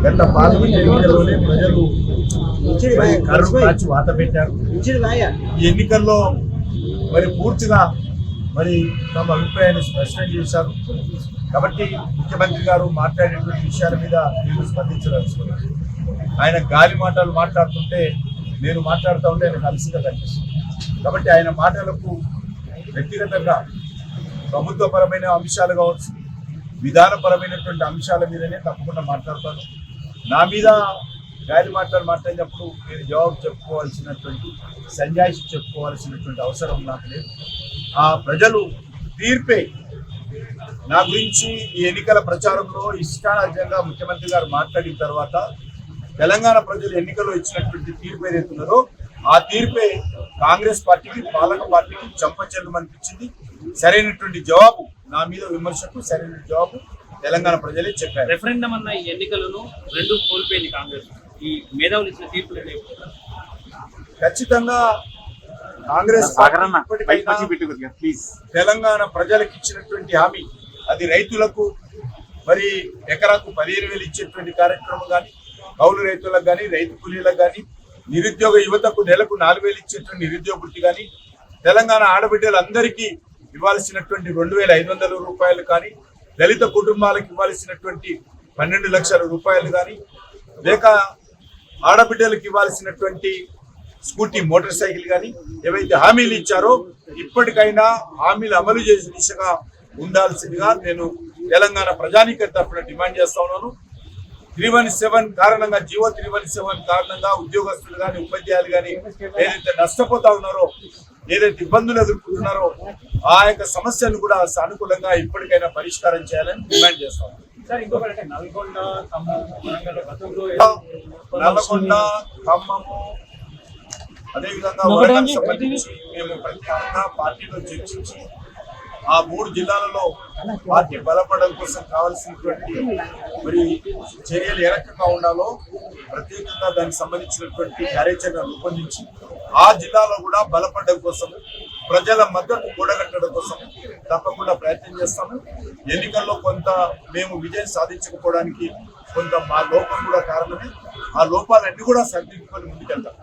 గత పార్లమెంట్ ఎన్నికల్లోనే ప్రజలు కరువు కాచి వాత పెట్టారు. ఈ ఎన్నికల్లో మరి పూర్తిగా మరి తమ అభిప్రాయాన్ని స్పష్టం చేశారు. కాబట్టి ముఖ్యమంత్రి గారు మాట్లాడేటువంటి విషయాల మీద నేను స్పందించదలుచుకున్నాను. ఆయన గాలి మాటలు మాట్లాడుతుంటే నేను మాట్లాడుతూ ఉంటే ఆయనకు అలసిగా కనిపిస్తుంది. కాబట్టి ఆయన మాటలకు వ్యక్తిగతంగా ప్రభుత్వపరమైన అంశాలు కావచ్చు, విధానపరమైనటువంటి అంశాల మీదనే తప్పకుండా మాట్లాడతాను. నా మీద గాలి మాటలు మాట్లాడినప్పుడు నేను జవాబు చెప్పుకోవాల్సినటువంటి సంజాయిషి చెప్పుకోవాల్సినటువంటి అవసరం నాకు లేదు. ఆ ప్రజలు తీర్పే నా గురించి ఈ ఎన్నికల ప్రచారంలో ఇష్టారాజ్యంగా ముఖ్యమంత్రి గారు మాట్లాడిన తర్వాత తెలంగాణ ప్రజలు ఎన్నికల్లో ఇచ్చినటువంటి తీర్పు ఏదైతున్నదో ఆ తీర్పే కాంగ్రెస్ పార్టీకి, పాలక పార్టీకి చెంపచెల్లమనిపించింది. సరైనటువంటి జవాబు నా మీద విమర్శకు సరైన జవాబు తెలంగాణ ప్రజలే చెప్పారు. రెఫరెండం అన్న ఈ ఎన్నికలను రెండు కోల్పోయింది కాంగ్రెస్. ఈ మేధావులు ఇచ్చిన తీర్పులు ఖచ్చితంగా కాంగ్రెస్ తెలంగాణ ప్రజలకు ఇచ్చినటువంటి హామీ అది రైతులకు మరి ఎకరాకు 15,000 ఇచ్చేటువంటి కార్యక్రమం కానీ, కౌలు రైతులకు కానీ, రైతు కూలీలకు కానీ, నిరుద్యోగ యువతకు నెలకు 4,000 ఇచ్చేటువంటి నిరుద్యోగ వృత్తి కానీ, తెలంగాణ ఆడబిడ్డలందరికీ ఇవ్వాల్సినటువంటి 2,500 రూపాయలు కానీ, దళిత కుటుంబాలకు ఇవ్వాల్సినటువంటి 12 లక్షల రూపాయలు కానీ, లేక ఆడబిడ్డలకు ఇవ్వాల్సినటువంటి స్కూటీ మోటార్ సైకిల్ కానీ ఏవైతే హామీలు ఇచ్చారో ఇప్పటికైనా హామీలు అమలు చేసే దిశగా ఉండాల్సిందిగా నేను తెలంగాణ ప్రజానీకం తరఫున డిమాండ్ చేస్తా ఉన్నాను. 317 కారణంగా, జీవో 317 కారణంగా ఉద్యోగస్తులు కానీ, ఉపాధ్యాయులు కానీ ఏదైతే నష్టపోతా ఉన్నారో, ఏదైతే ఇబ్బందులు ఎదుర్కొంటున్నారో ఆ యొక్క సమస్యను కూడా సానుకూలంగా ఇప్పటికైనా పరిష్కారం చేయాలని డిమాండ్ చేస్తాం. నల్గొండ, ఖమ్మము, అదేవిధంగా వరంగల్ సంబంధించి మేము ప్రత్యేకంగా పార్టీలో చర్చించి ఆ 3 జిల్లాలలో పార్టీ బలపడడం కోసం కావాల్సినటువంటి మరి చర్యలు ఏ రకంగా ఉండాలో ప్రత్యేకంగా దానికి సంబంధించినటువంటి కార్యాచరణ రూపొందించి ఆ జిల్లాలో కూడా బలపడడం కోసం, ప్రజల మద్దతు కూడగట్టడం కోసం తప్పకుండా ప్రయత్నం చేస్తాము. ఎన్నికల్లో కొంత మేము విజయం సాధించకపోవడానికి కొంత మా లోపం కూడా కారణమే. ఆ లోపాలన్నీ కూడా సరిదిద్దుకొని ముందుకెళ్తాం.